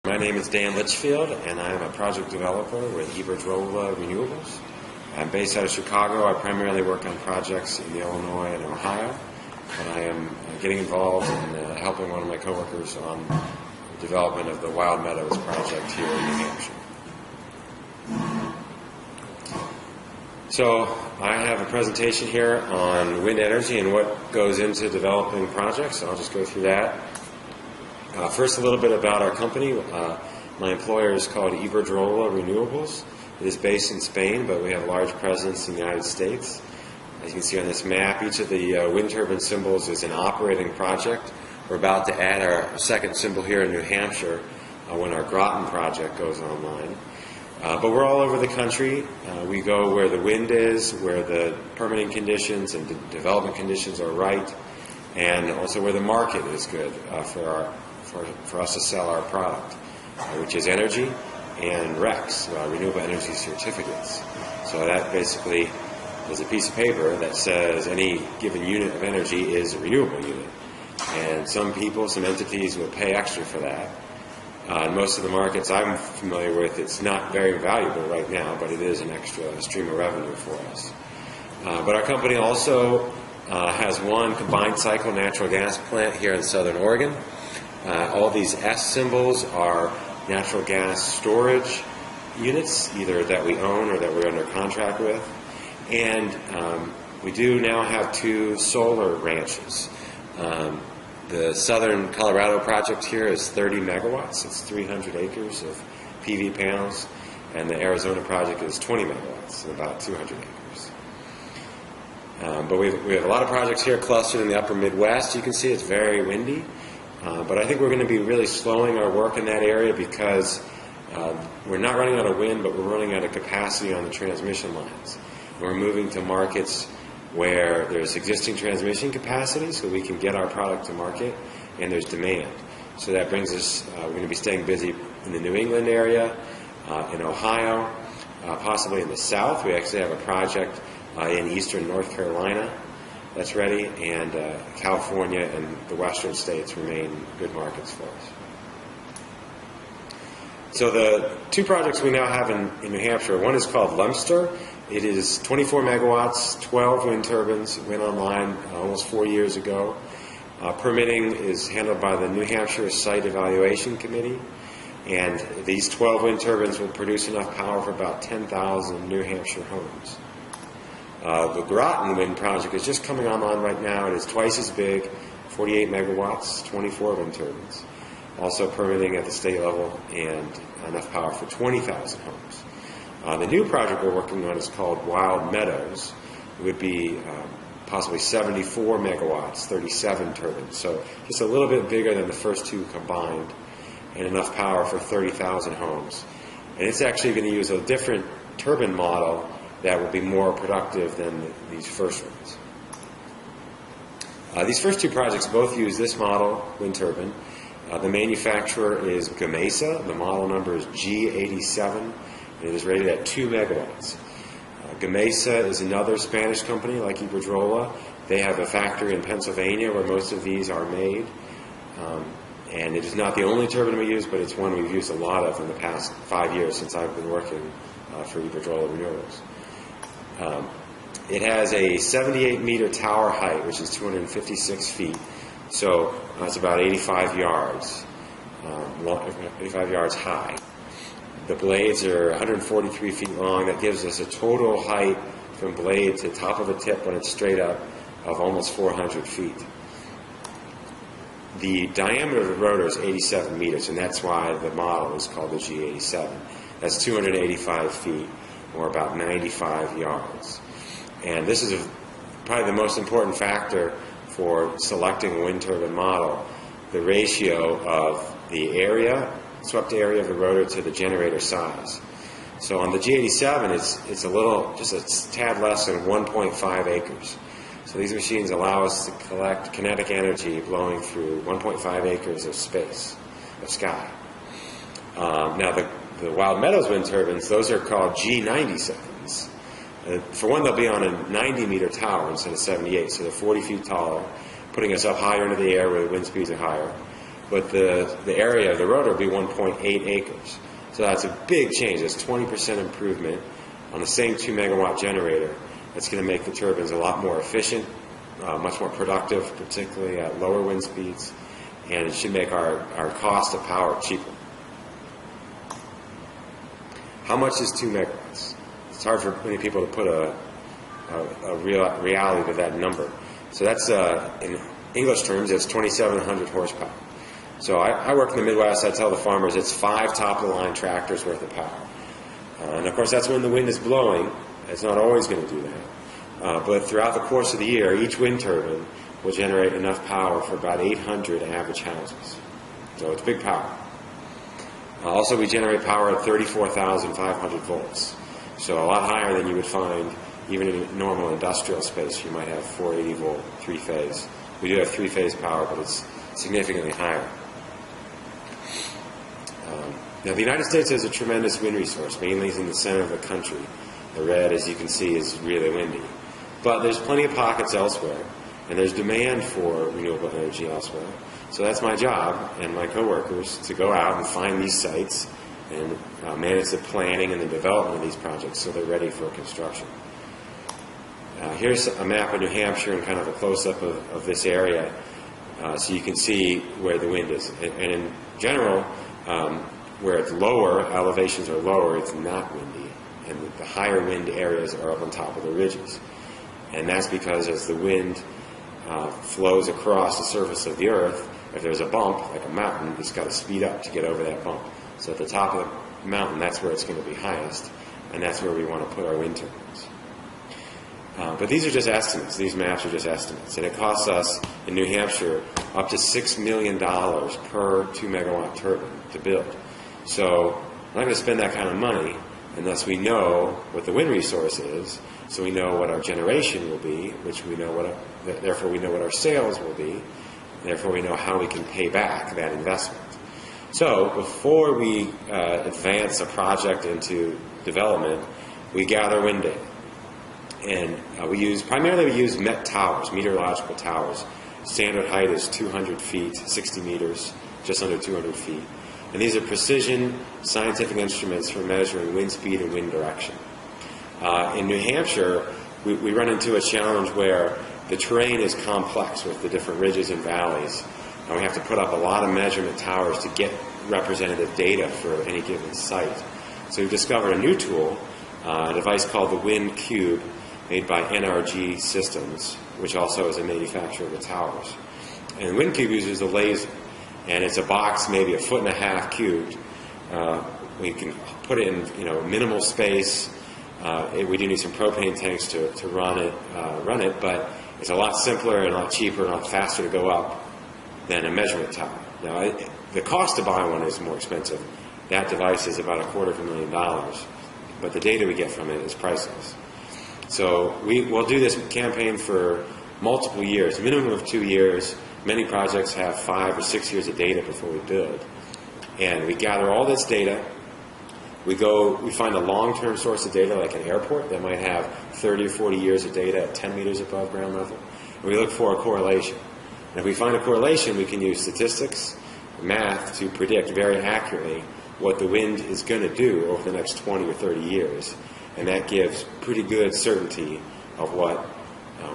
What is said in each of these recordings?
My name is Dan Litchfield, and I am a project developer with Ibodrola Renewables. I'm based out of Chicago. I primarily work on projects in Illinois and Ohio, but I am getting involved in helping one of my coworkers on the development of the Wild Meadows project here in New Hampshire. So I have a presentation here on wind energy and what goes into developing projects. So I'll just go through that. First, a little bit about our company. My employer is called Ibodrola Renewables. It is based in Spain, but we have a large presence in the United States. As you can see on this map, each of the wind turbine symbols is an operating project. We're about to add our second symbol here in New Hampshire when our Groton project goes online. But we're all over the country. We go where the wind is, where the permitting conditions and development conditions are right, and also where the market is good for us to sell our product, which is energy and RECs, renewable energy certificates. So that basically is a piece of paper that says any given unit of energy is a renewable unit. And some people, some entities will pay extra for that. In most of the markets I'm familiar with, it's not very valuable right now, but it is an extra stream of revenue for us. But our company also has one combined cycle natural gas plant here in Southern Oregon. All these S symbols are natural gas storage units, either that we own or that we're under contract with. And we do now have 2 solar ranches. The Southern Colorado project here is 30 megawatts. It's 300 acres of PV panels. And the Arizona project is 20 megawatts, about 200 acres. But we have a lot of projects here clustered in the upper Midwest. You can see it's very windy. But I think we're going to be really slowing our work in that area because we're not running out of wind, but we're running out of capacity on the transmission lines. And we're moving to markets where there's existing transmission capacity so we can get our product to market, and there's demand. So that brings us, we're going to be staying busy in the New England area, in Ohio, possibly in the South. We actually have a project in eastern North Carolina that's ready, and California and the western states remain good markets for us. So the 2 projects we now have in New Hampshire, one is called Lemster. It is 24 megawatts, 12 wind turbines, went online almost 4 years ago. Permitting is handled by the New Hampshire Site Evaluation Committee, and these 12 wind turbines will produce enough power for about 10,000 New Hampshire homes. The Groton wind project is just coming online right now. It is twice as big, 48 megawatts, 24 wind turbines. Also permitting at the state level and enough power for 20,000 homes. The new project we're working on is called Wild Meadows. It would be possibly 74 megawatts, 37 turbines. So just a little bit bigger than the first 2 combined, and enough power for 30,000 homes. And it's actually going to use a different turbine model that will be more productive than these first ones. These first 2 projects both use this model, wind turbine. The manufacturer is Gamesa. The model number is G87. It is rated at 2 megawatts. Gamesa is another Spanish company like Ibodrola. They have a factory in Pennsylvania where most of these are made. And it is not the only turbine we use, but it's one we've used a lot of in the past 5 years since I've been working for Ibodrola Renewables. It has a 78-meter tower height, which is 256 feet. So it's about 85 yards, 85 yards high. The blades are 143 feet long. That gives us a total height from blade to top of the tip when it's straight up of almost 400 feet. The diameter of the rotor is 87 meters, and that's why the model is called the G87. That's 285 feet, or about 95 yards. And this is probably the most important factor for selecting a wind turbine model, the ratio of the area, swept area of the rotor to the generator size. So on the G87, it's a little, just a tad less than 1.5 acres. So these machines allow us to collect kinetic energy blowing through 1.5 acres of space, of sky. Now the Wild Meadows wind turbines, those are called G97s. For one, they'll be on a 90-meter tower instead of 78, so they're 40 feet taller, putting us up higher into the air where the wind speeds are higher. but the area of the rotor will be 1.8 acres. So that's a big change. That's 20% improvement on the same 2 megawatt generator. That's going to make the turbines a lot more efficient, much more productive, particularly at lower wind speeds, and it should make our cost of power cheaper. How much is 2 megawatts? It's hard for many people to put a reality to that number. So that's, in English terms, it's 2,700 horsepower. So I work in the Midwest. I tell the farmers it's 5 top-of-the-line tractors worth of power. And of course, that's when the wind is blowing. It's not always going to do that. But throughout the course of the year, each wind turbine will generate enough power for about 800 average houses. So it's big power. Also, we generate power at 34,500 volts. So a lot higher than you would find even in a normal industrial space. You might have 480 volt, 3-phase. We do have 3-phase power, but it's significantly higher. Now, the United States has a tremendous wind resource, mainly in the center of the country. The red, as you can see, is really windy. But there's plenty of pockets elsewhere, and there's demand for renewable energy elsewhere. So that's my job and my coworkers to go out and find these sites and manage the planning and the development of these projects so they're ready for construction. Here's a map of New Hampshire and kind of a close-up of this area so you can see where the wind is. And in general, where it's lower, elevations are lower, it's not windy. And the higher wind areas are up on top of the ridges. And that's because as the wind flows across the surface of the earth, if there's a bump, like a mountain, it's got to speed up to get over that bump. So at the top of the mountain, that's where it's going to be highest, and that's where we want to put our wind turbines. But these are just estimates. These maps are just estimates. And it costs us, in New Hampshire, up to $6 million per 2 megawatt turbine to build. So we're not going to spend that kind of money unless we know what the wind resource is, so we know what our generation will be, which we know therefore we know what our sales will be, therefore we know how we can pay back that investment. So before we advance a project into development, we gather wind data. And primarily we use MET towers, meteorological towers. Standard height is 200 feet, 60 meters, just under 200 feet. And these are precision scientific instruments for measuring wind speed and wind direction. In New Hampshire, we run into a challenge where the terrain is complex with the different ridges and valleys. And we have to put up a lot of measurement towers to get representative data for any given site. So we've discovered a new tool, a device called the Wind Cube, made by NRG Systems, which also is a manufacturer of the towers. And the Wind Cube uses a laser, and it's a box maybe 1.5 feet cubed. We can put it in minimal space. We do need some propane tanks to run it, but it's a lot simpler and a lot cheaper and a lot faster to go up than a measurement tower. Now, the cost to buy one is more expensive. That device is about $250,000, but the data we get from it is priceless. So we'll do this campaign for multiple years, a minimum of 2 years. Many projects have 5 or 6 years of data before we build. And we gather all this data. We find a long-term source of data like an airport that might have 30 or 40 years of data at 10 meters above ground level. And we look for a correlation. And if we find a correlation, we can use statistics, math to predict very accurately what the wind is going to do over the next 20 or 30 years. And that gives pretty good certainty of what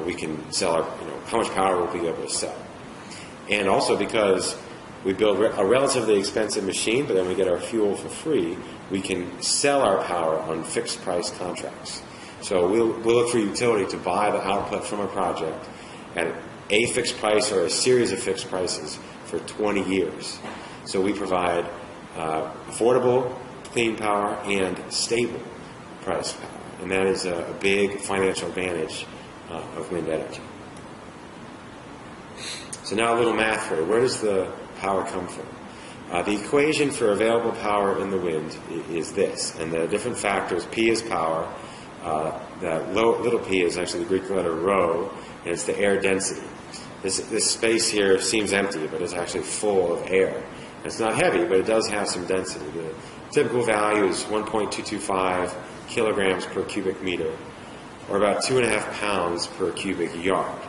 we can sell, how much power we'll be able to sell. And also because we build a relatively expensive machine, but then we get our fuel for free, we can sell our power on fixed price contracts. So we'll look for utility to buy the output from a project at a fixed price or a series of fixed prices for 20 years. So we provide affordable, clean power and stable price power. And that is a big financial advantage of wind energy. So now a little math for you. Where does the power come from? The equation for available power in the wind is this. And the different factors, P is power. Little p is actually the Greek letter rho, and it's the air density. This space here seems empty, but it's actually full of air. It's not heavy, but it does have some density. The typical value is 1.225 kilograms per cubic meter, or about 2.5 pounds per cubic yard.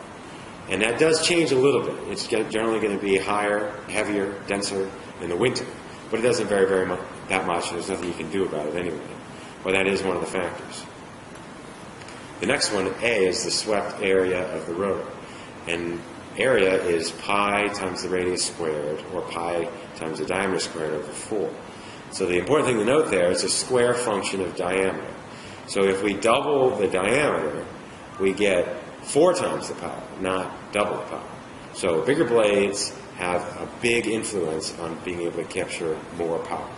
And that does change a little bit. It's generally going to be higher, heavier, denser in the winter. But it doesn't vary very much, that much, and there's nothing you can do about it anyway. But that is one of the factors. The next one, A, is the swept area of the rotor. And area is pi times the radius squared, or pi times the diameter squared over 4. So the important thing to note there is a square function of diameter. So if we double the diameter, we get 4 times the power, not double the power. So bigger blades have a big influence on being able to capture more power.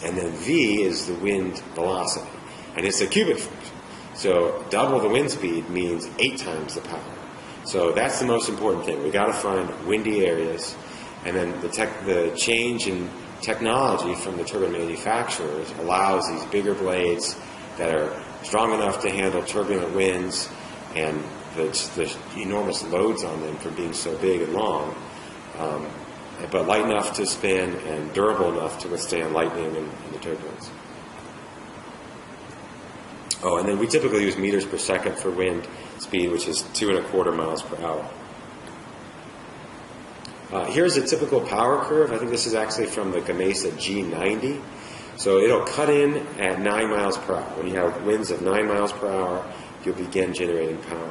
And then V is the wind velocity, and it's a cubic function. So double the wind speed means 8 times the power. So that's the most important thing. We've got to find windy areas, and then the change in technology from the turbine manufacturers allows these bigger blades that are strong enough to handle turbulent winds and the enormous loads on them for being so big and long, but light enough to spin and durable enough to withstand lightning and the turbulence. Oh, and then we typically use meters per second for wind speed, which is 2.25 miles per hour. Here's a typical power curve. I think this is actually from the Gamesa G90. So it'll cut in at 9 miles per hour. When you have winds of 9 miles per hour, you'll begin generating power.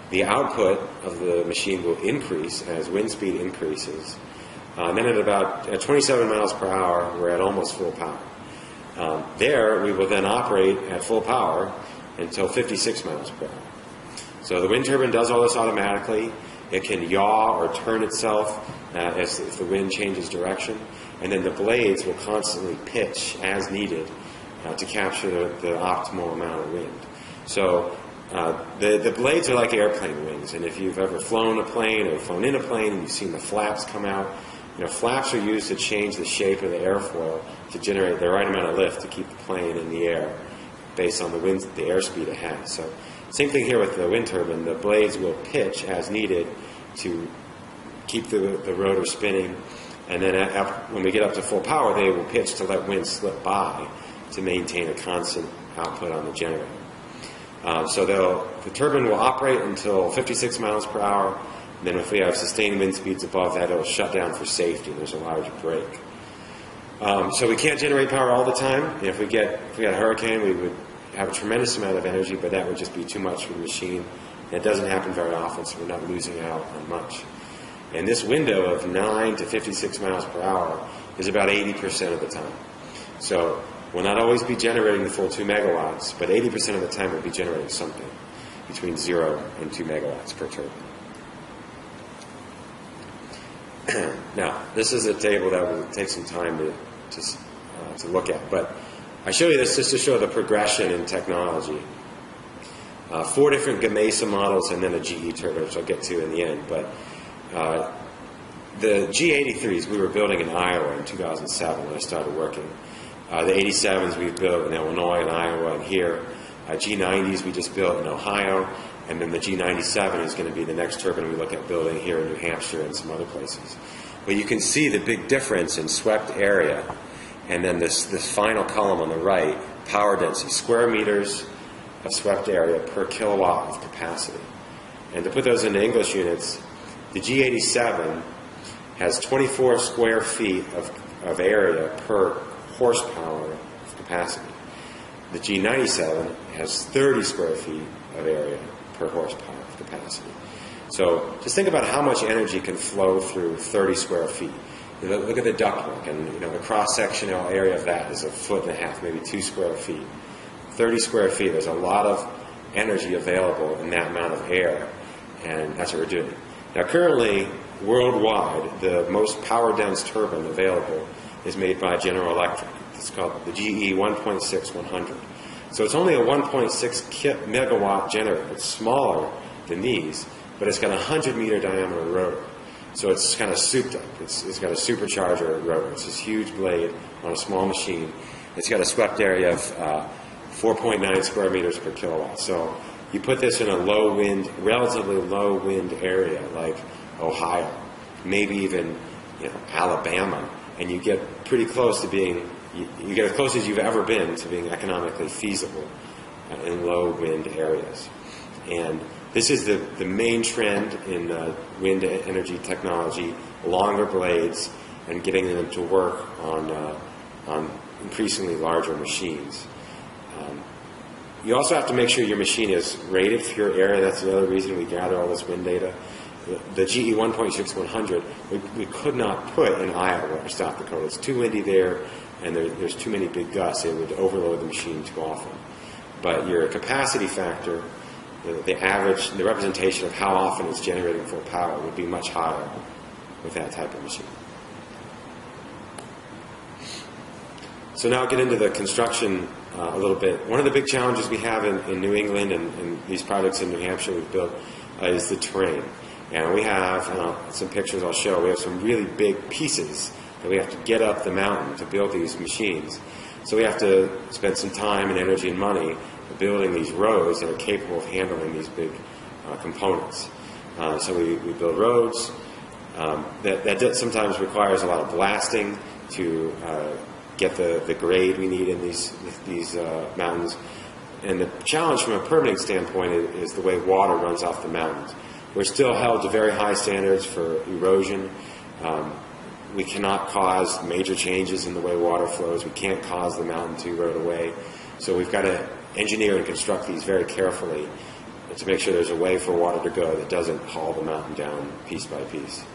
The output of the machine will increase as wind speed increases. And then at 27 miles per hour, we're at almost full power. There, we will then operate at full power until 56 miles per hour. So the wind turbine does all this automatically. It can yaw or turn itself if the wind changes direction. And then the blades will constantly pitch as needed to capture the optimal amount of wind. So the blades are like airplane wings. And if you've ever flown a plane or flown in a plane and you've seen the flaps come out, flaps are used to change the shape of the airfoil to generate the right amount of lift to keep the plane in the air based on the airspeed it has. So same thing here with the wind turbine. The blades will pitch as needed to keep the rotor spinning, and then when we get up to full power, they will pitch to let wind slip by to maintain a constant output on the generator. So the turbine will operate until 56 miles per hour. And then if we have sustained wind speeds above that, it will shut down for safety. There's a large break. So we can't generate power all the time. If we got a hurricane, we would have a tremendous amount of energy, but that would just be too much for the machine. It doesn't happen very often, so we're not losing out on much. And this window of 9 to 56 miles per hour is about 80% of the time. So we'll not always be generating the full 2 megawatts, but 80% of the time we'll be generating something between 0 and 2 megawatts per turbine. Now, this is a table that will take some time to look at, but I show you this just to show the progression in technology. 4 different Gamesa models and then a GE turbine, which I'll get to in the end. But the G83s we were building in Iowa in 2007 when I started working. The 87s we've built in Illinois and Iowa and here. G90s we just built in Ohio. And then the G97 is going to be the next turbine we look at building here in New Hampshire and some other places. But you can see the big difference in swept area. And then this final column on the right, power density, square meters of swept area per kilowatt of capacity. And to put those into English units, the G87 has 24 square feet of area per horsepower of capacity. The G97 has 30 square feet of area per horsepower of capacity. So just think about how much energy can flow through 30 square feet. Look at the ductwork, and the cross-sectional area of that is 1.5 feet, maybe 2 square feet. 30 square feet, there's a lot of energy available in that amount of air, and that's what we're doing. Now currently, worldwide, the most power-dense turbine available is made by General Electric. It's called the GE 1.6-100. So it's only a 1.6 megawatt generator. It's smaller than these, but it's got a 100-meter diameter rotor. So it's kind of souped up. It's got a supercharger rotor. It's this huge blade on a small machine. It's got a swept area of 4.9 square meters per kilowatt. So you put this in a low wind, relatively low wind area like Ohio, maybe even Alabama, and you get pretty close to being, you get as close as you've ever been to being economically feasible in low wind areas. And This is the main trend in wind energy technology: longer blades and getting them to work on increasingly larger machines. You also have to make sure your machine is rated for your area. That's another reason we gather all this wind data. The GE 1.6100, we could not put in Iowa or South Dakota. It's too windy there, and there's too many big gusts. It would overload the machine too often. But your capacity factor, the average, the representation of how often it's generating full power would be much higher with that type of machine. So now I'll get into the construction a little bit. One of the big challenges we have in New England and these projects in New Hampshire we've built is the terrain. And we have some pictures I'll show. We have some really big pieces that we have to get up the mountain to build these machines. So we have to spend some time and energy and money building these roads that are capable of handling these big components. So we build roads. That sometimes requires a lot of blasting to get the grade we need in these mountains. And the challenge from a permitting standpoint is the way water runs off the mountains. We're still held to very high standards for erosion. We cannot cause major changes in the way water flows. We can't cause the mountain to erode away. So we've got to engineer and construct these very carefully to make sure there's a way for water to go that doesn't haul the mountain down piece by piece.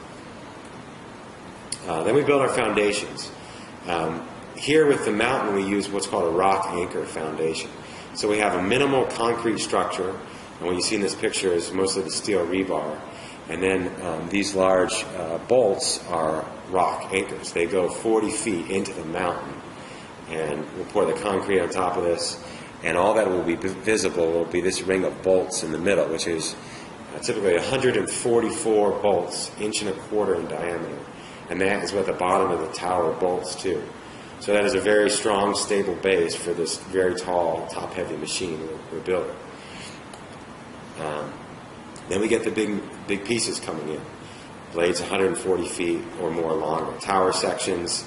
Then we build our foundations. Here with the mountain we use what's called a rock anchor foundation. So we have a minimal concrete structure, and what you see in this picture is mostly the steel rebar. And then these large bolts are rock anchors. They go 40 feet into the mountain, and we'll pour the concrete on top of this, and all that will be visible will be this ring of bolts in the middle, which is typically 144 bolts, 1.25 inches in diameter. And that is what the bottom of the tower bolts to. So that is a very strong, stable base for this very tall, top-heavy machine we're building. Then we get the big pieces coming in. Blades 140 feet or more longer. Tower sections,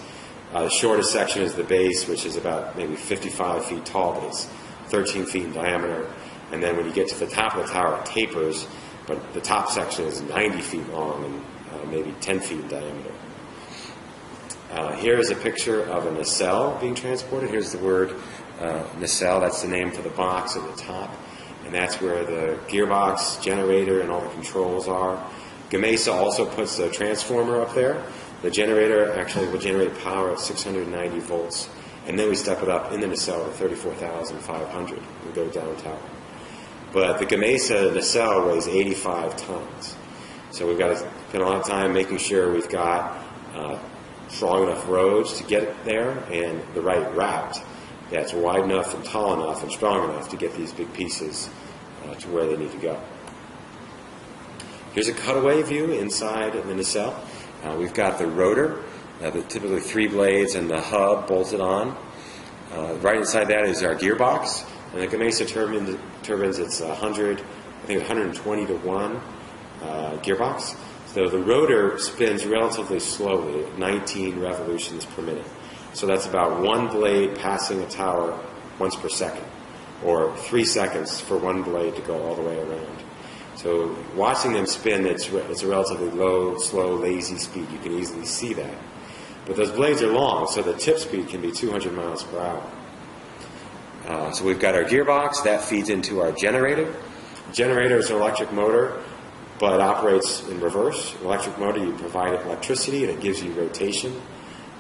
the shortest section is the base, which is about maybe 55 feet tall, but it's 13 feet in diameter. And then when you get to the top of the tower, it tapers, but the top section is 90 feet long and maybe 10 feet in diameter. Here is a picture of a nacelle being transported. Here's the word nacelle. That's the name for the box at the top. And that's where the gearbox, generator, and all the controls are. Gamesa also puts a transformer up there. The generator actually will generate power at 690 volts. And then we step it up in the nacelle to 34,500. We go down tower. But the Gamesa nacelle weighs 85 tons. So we've got to spend a lot of time making sure we've got strong enough roads to get it there and the right route that's wide enough and tall enough and strong enough to get these big pieces to where they need to go. Here's a cutaway view inside the nacelle. We've got the rotor, typically 3 blades, and the hub bolted on. Right inside that is our gearbox. And the Gamesa turbines, it's 120 to 1 gearbox. So the rotor spins relatively slowly at 19 revolutions per minute. So that's about 1 blade passing a tower once per second, or 3 seconds for 1 blade to go all the way around. So watching them spin, it's a relatively low, slow, lazy speed. You can easily see that. But those blades are long, so the tip speed can be 200 miles per hour. So we've got our gearbox. That feeds into our generator. The generator is an electric motor, but operates in reverse. Electric motor, you provide it electricity and it gives you rotation.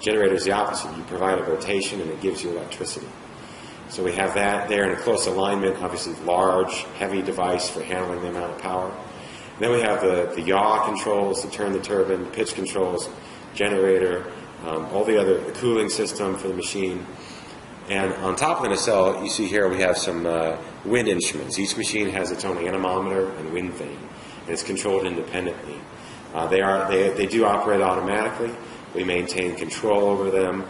Generator is the opposite. You provide it rotation and it gives you electricity. So we have that there in a close alignment, obviously large, heavy device for handling the amount of power. And then we have the yaw controls to turn the turbine, pitch controls, generator, all the cooling system for the machine. And on top of the nacelle, you see here we have some wind instruments. Each machine has its own anemometer and wind vane, and it's controlled independently. They do operate automatically. We maintain control over them.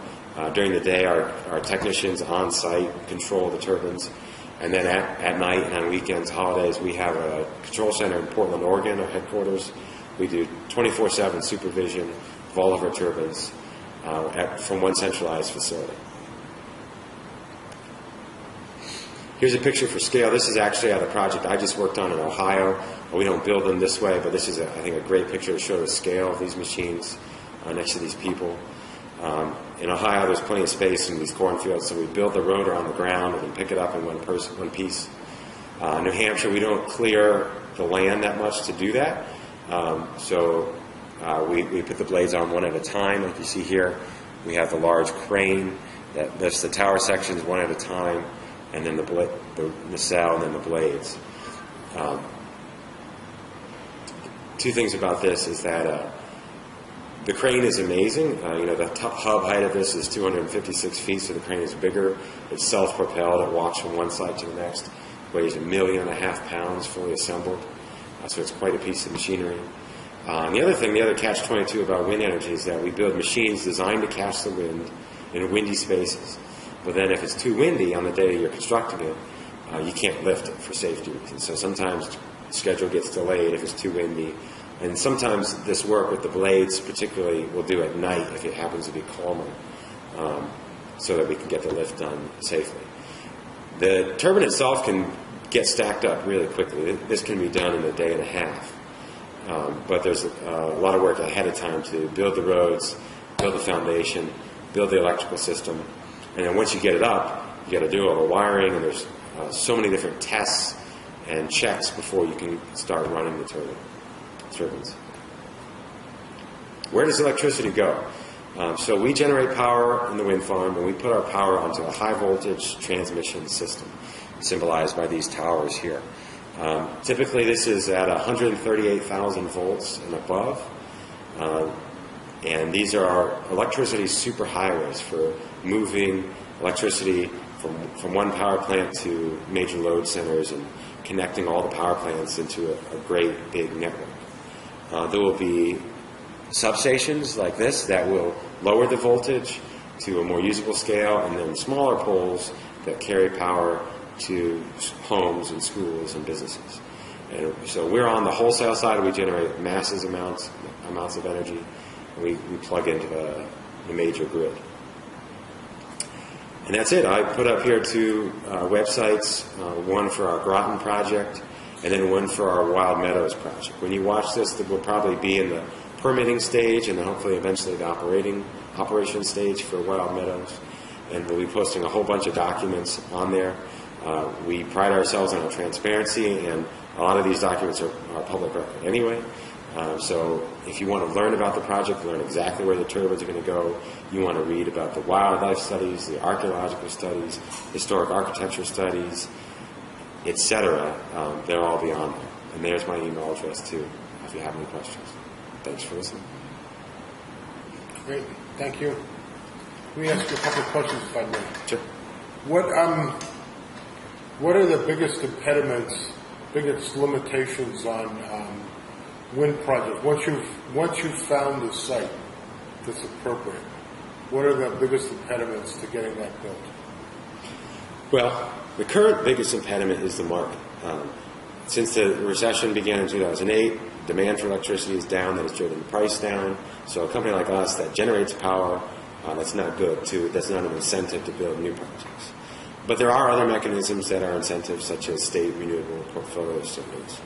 During the day, our technicians on site control the turbines. And then at night and on weekends, holidays, we have a control center in Portland, Oregon, our headquarters. We do 24/7 supervision of all of our turbines from one centralized facility. Here's a picture for scale. This is actually out of the project I just worked on in Ohio. We don't build them this way, but this is, I think, a great picture to show the scale of these machines next to these people. In Ohio, there's plenty of space in these cornfields, so we build the rotor on the ground and then pick it up in one piece. New Hampshire, we don't clear the land that much to do that, so we put the blades on one at a time, like you see here. We have the large crane that lifts the tower sections one at a time, and then the nacelle, and then the blades. Two things about this is that the crane is amazing. The hub height of this is 256 feet, so the crane is bigger. It's self-propelled. It walks from one side to the next. Weighs 1.5 million pounds, fully assembled. So it's quite a piece of machinery. And the other catch-22 about wind energy is that we build machines designed to catch the wind in windy spaces. But then if it's too windy on the day you're constructing it, you can't lift it for safety reasons. So sometimes the schedule gets delayed if it's too windy. And sometimes this work with the blades particularly we'll do at night if it happens to be calmer, so that we can get the lift done safely. The turbine itself can get stacked up really quickly. This can be done in a day and a half. But there's a lot of work ahead of time to build the roads, build the foundation, build the electrical system. And then once you get it up, you got to do all the wiring, and there's so many different tests and checks before you can start running the turbines. Where does electricity go? So we generate power in the wind farm, and we put our power onto a high voltage transmission system, symbolized by these towers here. Typically this is at 138,000 volts and above, and these are our electricity superhighways for moving electricity from one power plant to major load centers and connecting all the power plants into a great big network. There will be substations like this that will lower the voltage to a more usable scale, and then smaller poles that carry power to homes and schools and businesses. And so we're on the wholesale side. We generate massive amounts of energy, and we plug into the major grid. And that's it. I put up here two websites, one for our Groton project and then one for our Wild Meadows project. When you watch this, it will probably be in the permitting stage and then hopefully eventually the operation stage for Wild Meadows. And we'll be posting a whole bunch of documents on there. We pride ourselves on our transparency, and a lot of these documents are public record anyway. So if you want to learn about the project, learn exactly where the turbines are going to go, you want to read about the wildlife studies, the archaeological studies, historic architecture studies, etc., they'll all be on there. And there's my email address too, if you have any questions. Thanks for listening. Great, thank you. Let me ask you a couple of questions if I may. Sure. What are the biggest impediments, biggest limitations on wind projects? Once you've found the site that's appropriate, what are the biggest impediments to getting that built? Well, the current biggest impediment is the market. Since the recession began in 2008, demand for electricity is down. That has driven the price down. So a company like us that generates power, that's not good. That's not an incentive to build new projects. But there are other mechanisms that are incentives, such as state renewable portfolio stimulants.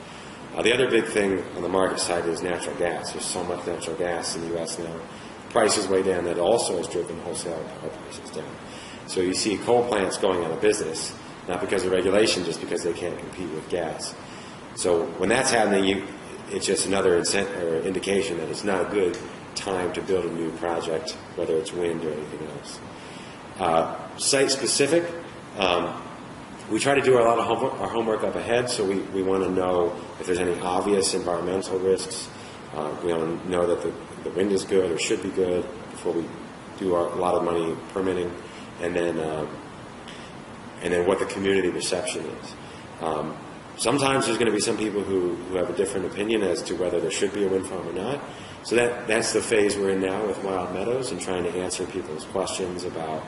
The other big thing on the market side is natural gas. There's so much natural gas in the U.S. now. Price is way down. That also has driven wholesale power prices down. So you see coal plants going out of business, not because of regulation, just because they can't compete with gas. So when that's happening, it's just another indication that it's not a good time to build a new project, whether it's wind or anything else. Site-specific, we try to do a lot of our homework up ahead, so we want to know if there's any obvious environmental risks. We want to know that the wind is good or should be good before we do a lot of money permitting, and then what the community reception is. Sometimes there's going to be some people who have a different opinion as to whether there should be a wind farm or not. So that's the phase we're in now with Wild Meadows, and trying to answer people's questions about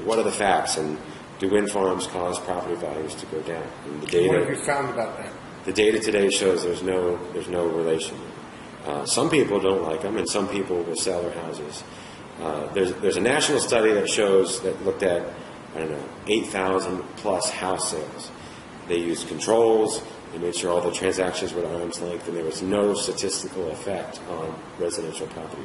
what are the facts, and do wind farms cause property values to go down? And the data, what have you found about that? The data today shows there's no relation. Some people don't like them, and some people will sell their houses. There's a national study that looked at I don't know, 8,000 plus house sales. They used controls. They made sure all the transactions were at arm's length, and there was no statistical effect on residential property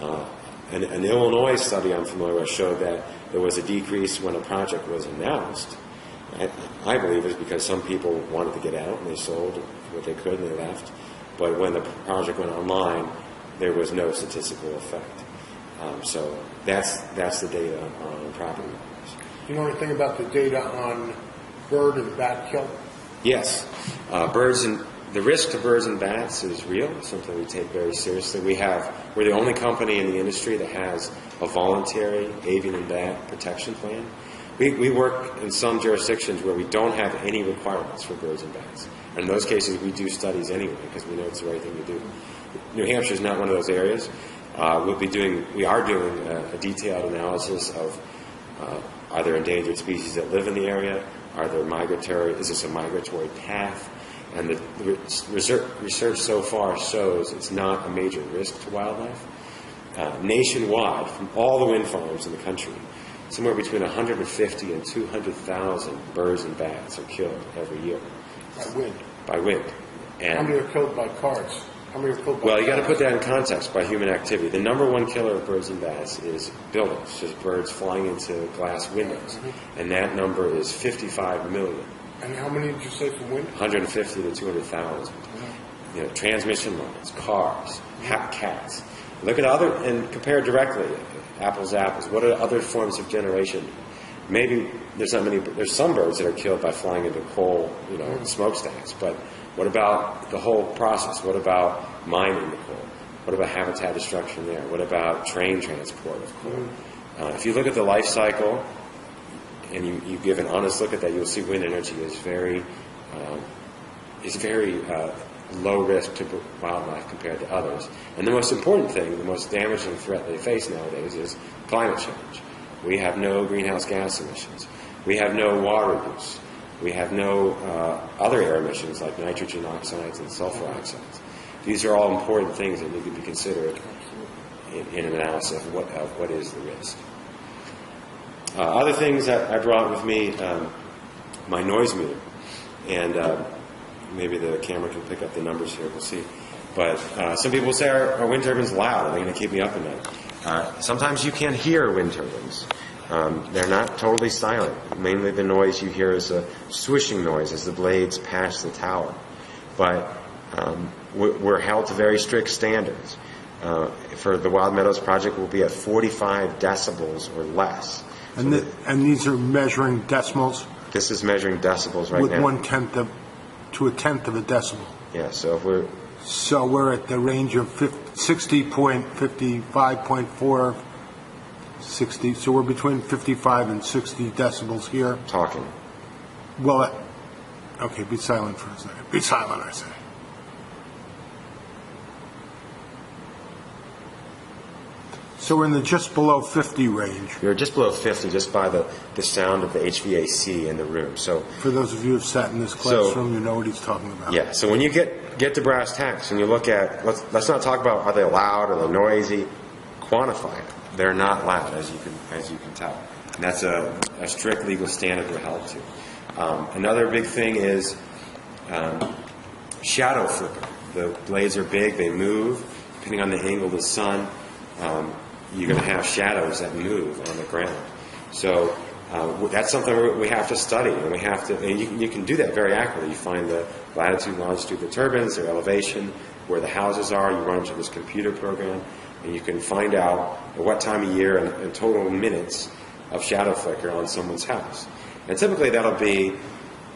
values. An Illinois study I'm familiar with showed that there was a decrease when a project was announced. I believe it's because some people wanted to get out and they sold what they could and they left. But when the project went online, there was no statistical effect. So that's the data on property values. You know anything about the data on bird and bat kill? Yes, the risk to birds and bats is real. It's something we take very seriously. We're the only company in the industry that has a voluntary avian and bat protection plan. We work in some jurisdictions where we don't have any requirements for birds and bats. And in those cases, we do studies anyway because we know it's the right thing to do. New Hampshire is not one of those areas. We are doing a detailed analysis of are there endangered species that live in the area? Are there is this a migratory path? And the research so far shows it's not a major risk to wildlife. Nationwide, from all the wind farms in the country, somewhere between 150 and 200,000 birds and bats are killed every year. By wind. And how many are killed by cars? How many are killed by Well, you got to put that in context by human activity. The number one killer of birds and bats is buildings, just birds flying into glass windows. Mm-hmm. And that number is 55 million. And how many did you say from wind? 150 to 200,000. Mm-hmm. Transmission lines, cars, cats. Look at and compare directly, apples to apples. What are other forms of generation? Maybe there's some birds that are killed by flying into coal, smokestacks, but what about the whole process? What about mining the coal? What about habitat destruction there? What about train transport of coal? If you look at the life cycle and you give an honest look at that, you'll see wind energy is very low risk to wildlife compared to others. And the most important thing, the most damaging threat they face nowadays is climate change. We have no greenhouse gas emissions. We have no water use. We have no other air emissions like nitrogen oxides and sulfur oxides. These are all important things that need to be considered in an analysis of what is the risk. Other things that I brought with me, my noise meter. And maybe the camera can pick up the numbers here, we'll see. But some people say, are wind turbines loud? Are they going to keep me up at night? Sometimes you can hear wind turbines. They're not totally silent. Mainly the noise you hear is a swishing noise as the blades pass the tower. But we're held to very strict standards. For the Wild Meadows project, we'll be at 45 decibels or less. And these are measuring decimals? This is measuring decibels right now. With 1/10 to a tenth of a decibel. Yeah, so we're at the range of 60.55.4, 60. So we're between 55 and 60 decibels here. Talking. Well, okay, be silent for a second. Be silent, I say. So we're in the just below 50 range. You're just below 50 just by the sound of the HVAC in the room. So for those of you who've sat in this classroom, you know what he's talking about. Yeah, so when you get to brass tacks and you look at, let's not talk about are they loud or they noisy, quantify it. They're not loud, as you can tell. And that's a strict legal standard we're held to. Another big thing is shadow flicker. The blades are big, they move. Depending on the angle of the sun, you're going to have shadows that move on the ground. So that's something we have to study, and you can do that very accurately. You find the latitude, longitude of the turbines, their elevation, where the houses are. You run into this computer program, and you can find out at what time of year and total minutes of shadow flicker on someone's house. And typically that'll be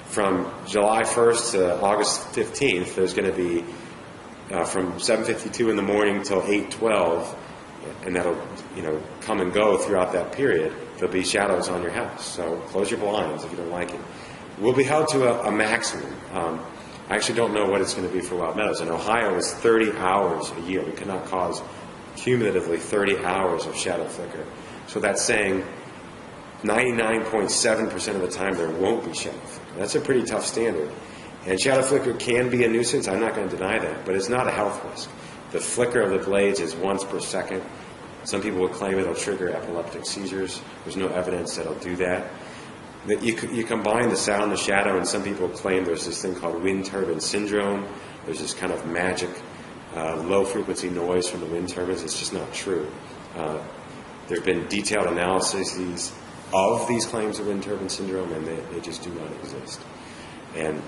from July 1st to August 15th. There's going to be from 7:52 in the morning till 8:12. And that'll, come and go throughout that period. There'll be shadows on your house. So close your blinds if you don't like it. We'll be held to a maximum. I actually don't know what it's going to be for Wild Meadows. In Ohio, it's 30 hours a year. We cannot cause cumulatively 30 hours of shadow flicker. So that's saying 99.7% of the time there won't be shadow flicker. That's a pretty tough standard. And shadow flicker can be a nuisance. I'm not going to deny that. But it's not a health risk. The flicker of the blades is once per second. Some people will claim it'll trigger epileptic seizures. There's no evidence that it'll do that. That you combine the sound and the shadow, and some people claim there's this thing called wind turbine syndrome. There's this kind of magic low-frequency noise from the wind turbines. It's just not true. There have been detailed analyses of these claims of wind turbine syndrome, and they just do not exist. And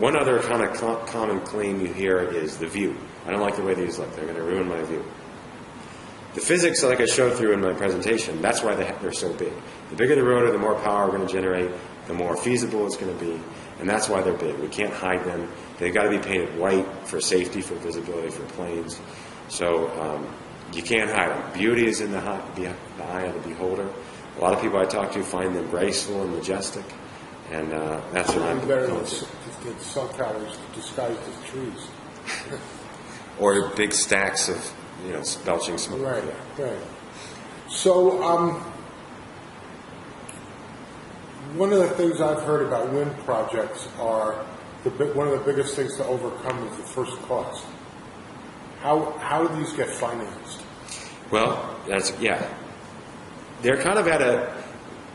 one other kind of common claim you hear is the view. I don't like the way these look. They're going to ruin my view. The physics, like I showed through in my presentation, that's why they're so big. The bigger the rotor, the more power we're going to generate, the more feasible it's going to be, and that's why they're big. We can't hide them. They've got to be painted white for safety, for visibility, for planes. So you can't hide them. Beauty is in the eye of the beholder. A lot of people I talk to find them graceful and majestic, and that's what I'm better going than to. cell towers disguised as trees. Or big stacks of, belching smoke. Right, right. So, one of the things I've heard about wind projects are one of the biggest things to overcome is the first cost. How do these get financed? Well, they're kind of at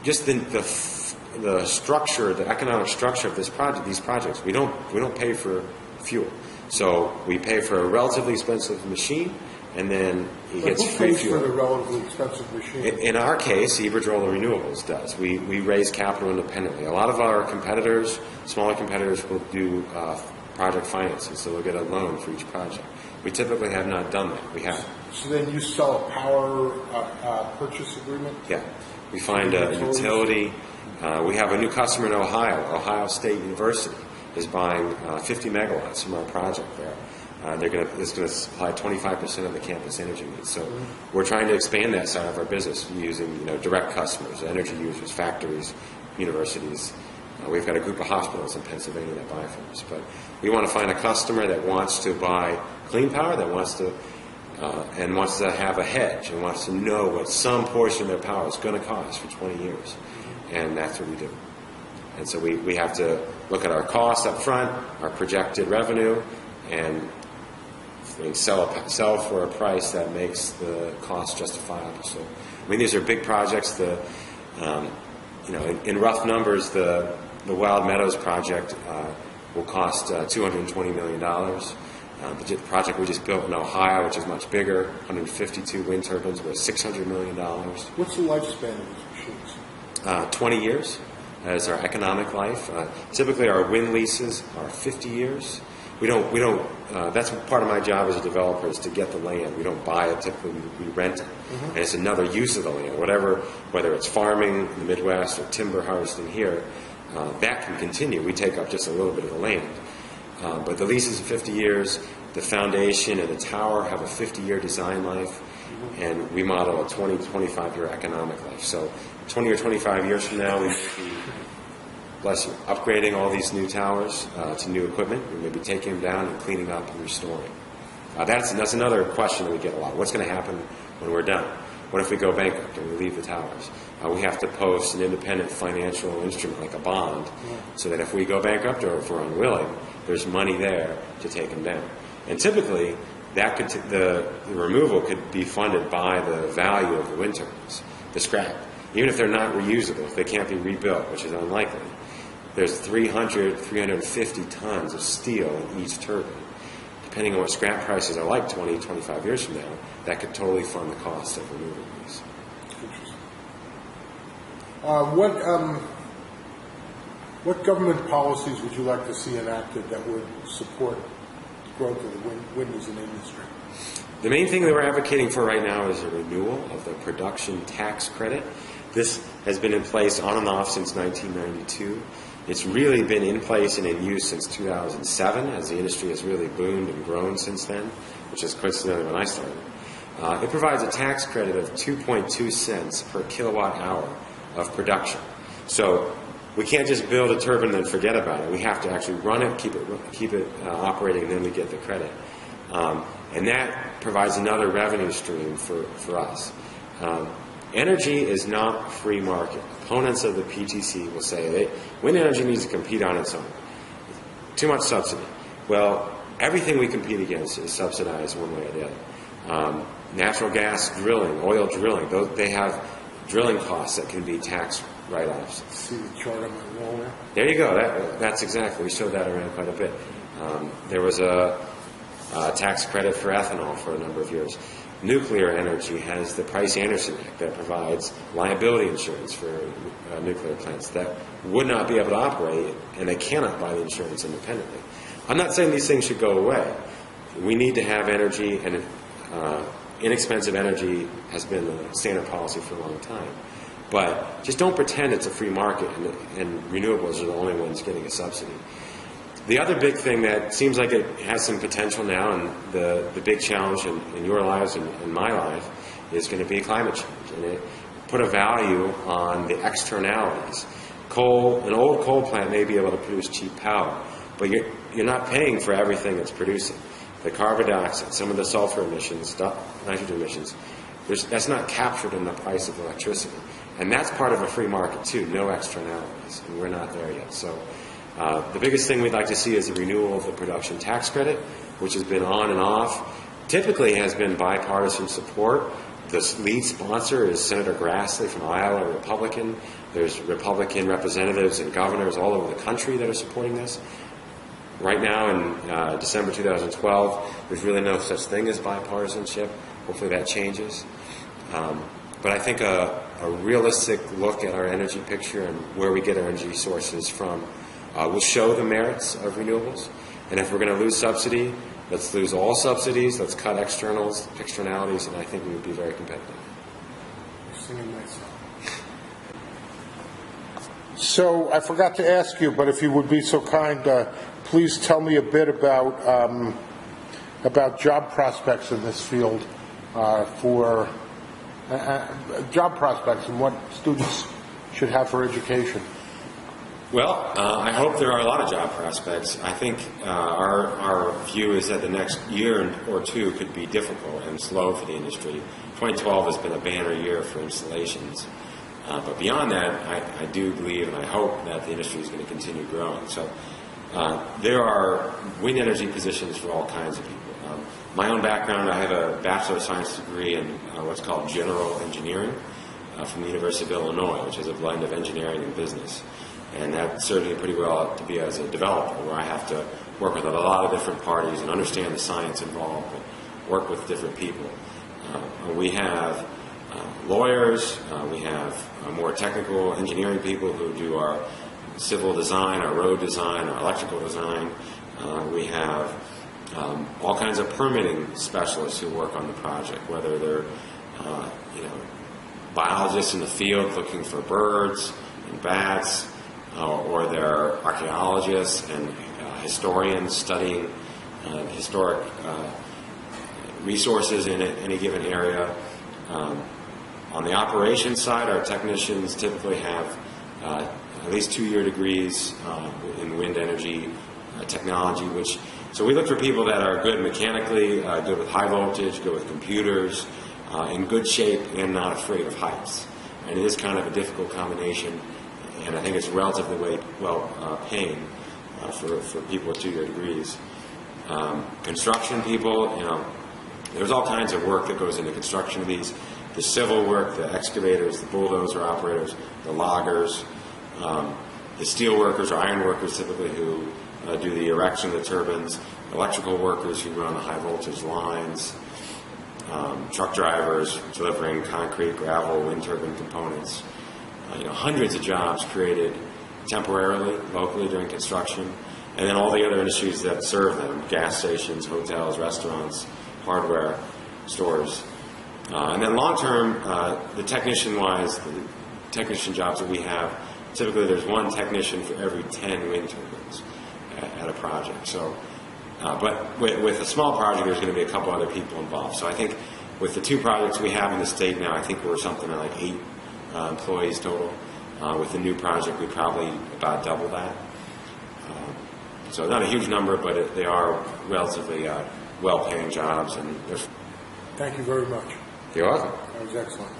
just the structure, the economic structure of these projects. We don't pay for fuel, so we pay for a relatively expensive machine, and then it gets free fuel. Who pays for the relatively expensive machine? In our case, Ibodrola Renewables does. We raise capital independently. A lot of our competitors, smaller competitors, will do project financing, so they'll get a loan for each project. We typically have not done that. We have. So then you sell a power purchase agreement? Yeah. We find a utility. We have a new customer in Ohio. Ohio State University is buying 50 megawatts from our project there. It's going to supply 25% of the campus energy needs. So we're trying to expand that side of our business using direct customers, energy users, factories, universities. We've got a group of hospitals in Pennsylvania that buy from us. But we want to find a customer that wants to buy clean power, that wants to have a hedge, and wants to know what some portion of their power is going to cost for 20 years. And that's what we do. And so we have to look at our costs up front, our projected revenue, and sell for a price that makes the cost justifiable. So, these are big projects. In rough numbers, the Wild Meadows project will cost $220 million. The project we just built in Ohio, which is much bigger, 152 wind turbines, was $600 million. What's the lifespan of these machines? 20 years is our economic life. Typically, our wind leases are 50 years. We don't. That's part of my job as a developer, is to get the land. We don't buy it. Typically, we rent it, and it's another use of the land. Whether it's farming in the Midwest or timber harvesting here, that can continue. We take up just a little bit of the land, but the lease is 50 years. The foundation and the tower have a 50-year design life, and we model a 20, 25-year economic life. So 20 or 25 years from now, we may be, bless you, upgrading all these new towers to new equipment. We may be taking them down and cleaning up and restoring. That's another question that we get a lot. What's going to happen when we're done? What if we go bankrupt and we leave the towers? We have to post an independent financial instrument like a bond, so that if we go bankrupt or if we're unwilling, there's money there to take them down. And typically, the removal could be funded by the value of the wind turbines, the scrap. Even if they're not reusable, if they can't be rebuilt, which is unlikely, there's 300, 350 tons of steel in each turbine. Depending on what scrap prices are like 20, 25 years from now, that could totally fund the cost of removing these. Interesting. What government policies would you like to see enacted that would support growth of the wind as an industry? The main thing that we're advocating for right now is a renewal of the production tax credit. This has been in place on and off since 1992. It's really been in place and in use since 2007, as the industry has really boomed and grown since then, which is coincidentally when I started. It provides a tax credit of 2.2 cents per kilowatt hour of production. So we can't just build a turbine and forget about it. We have to actually run it, keep it operating, and then we get the credit. And that provides another revenue stream for us. Energy is not a free market. Opponents of the PTC will say wind energy needs to compete on its own. Too much subsidy. Well, everything we compete against is subsidized one way or the other. natural gas drilling, oil drilling, they have drilling costs that can be tax write-offs. See the chart on my wall there? There you go. That's exactly. We showed that around quite a bit. There was a tax credit for ethanol for a number of years. Nuclear energy has the Price-Anderson Act that provides liability insurance for nuclear plants that would not be able to operate, and they cannot buy the insurance independently. I'm not saying these things should go away. We need to have energy, and inexpensive energy has been the standard policy for a long time. But just don't pretend it's a free market and renewables are the only ones getting a subsidy. The other big thing that seems like it has some potential now, and the big challenge in your lives and in my life, is going to be climate change. And it put a value on the externalities. An old coal plant may be able to produce cheap power, but you're not paying for everything it's producing. The carbon dioxide, some of the sulfur emissions, nitrogen emissions, that's not captured in the price of electricity. And that's part of a free market too, no externalities, and we're not there yet. So the biggest thing we'd like to see is the renewal of the production tax credit, which has been on and off. Typically has been bipartisan support. The lead sponsor is Senator Grassley from Iowa, a Republican. There's Republican representatives and governors all over the country that are supporting this. Right now in December 2012, there's really no such thing as bipartisanship. Hopefully that changes. But I think a realistic look at our energy picture and where we get our energy sources from will show the merits of renewables. And if we're going to lose subsidy, let's lose all subsidies, let's cut externalities, and I think we would be very competitive. You're singing my song. So I forgot to ask you, but if you would be so kind, please tell me a bit about job prospects in this field for job prospects and what students should have for education. Well, I hope there are a lot of job prospects. I think our view is that the next year or two could be difficult and slow for the industry. 2012 has been a banner year for installations. But beyond that, I do believe and I hope that the industry is going to continue growing. So there are wind energy positions for all kinds of people. My own background, I have a Bachelor of Science degree in what's called General Engineering from the University of Illinois, which is a blend of engineering and business. And that served me pretty well to be as a developer, where I have to work with a lot of different parties and understand the science involved and work with different people. We have lawyers, we have more technical engineering people who do our civil design, our road design, our electrical design. We have all kinds of permitting specialists who work on the project, whether they're biologists in the field looking for birds and bats, or they're archaeologists and historians studying historic resources in any given area. On the operations side, our technicians typically have at least 2-year degrees in wind energy technology, so we look for people that are good mechanically, good with high voltage, good with computers, in good shape and not afraid of heights. And it is kind of a difficult combination, and I think it's relatively well paying for people with 2-year degrees. Construction people, there's all kinds of work that goes into construction of these. The civil work, the excavators, the bulldozer operators, the loggers, the steel workers or iron workers typically who do the erection of the turbines, electrical workers who run the high voltage lines, truck drivers delivering concrete, gravel, wind turbine components. Hundreds of jobs created temporarily, locally during construction, and then all the other industries that serve them, gas stations, hotels, restaurants, hardware stores. And then long-term, the technician-wise, the technician jobs that we have, typically there's one technician for every 10 wind turbines at a project. So, but with a small project, there's going to be a couple other people involved. So I think with the 2 projects we have in the state now, I think we're something like 8 employees total. With the new project, we probably about double that. So not a huge number, but they are relatively well-paying jobs. And thank you very much. You're welcome. That was excellent.